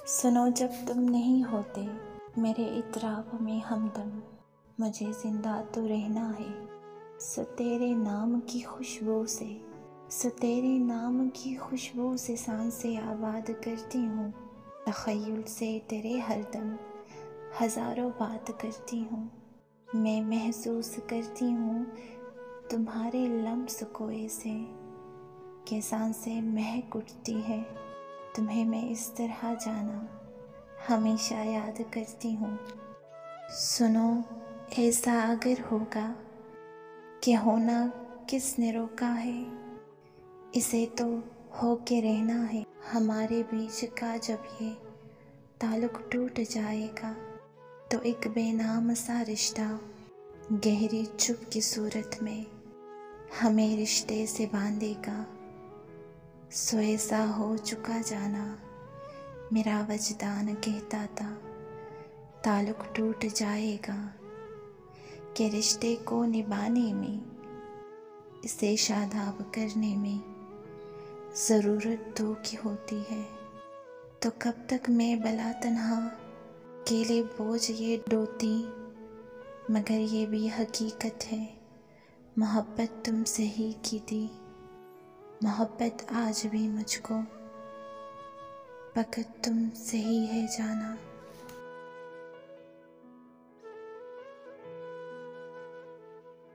सुनो जब तुम नहीं होते मेरे इतराब में हमदम, मुझे जिंदा तो रहना है। सो तेरे नाम की खुशबू से, सो तेरे नाम की खुशबू से सांसें आबाद करती हूँ। तख़य्युल से तेरे हरदम हज़ारों बात करती हूँ। मैं महसूस करती हूँ तुम्हारे लम्स को ऐसे कि सांसें महक उठती है। तुम्हें मैं इस तरह जाना हमेशा याद करती हूँ। सुनो ऐसा अगर होगा कि होना किसने रोका है, इसे तो हो के रहना है। हमारे बीच का जब ये ताल्लुक टूट जाएगा तो एक बेनाम सा रिश्ता गहरी चुप की सूरत में हमें रिश्ते से बांधेगा। सो ऐसा हो चुका जाना मेरा वजदान कहता था, ताल्लुक टूट जाएगा कि रिश्ते को निभाने में, इसे शादाब करने में ज़रूरत दो की होती है। तो कब तक मैं भला तन्हा अकेले बोझ ये ढोती, मगर ये भी हकीकत है मोहब्बत तुमसे ही की थी। मोहब्बत आज भी मुझको फ़कत तुमसे ही है जाना।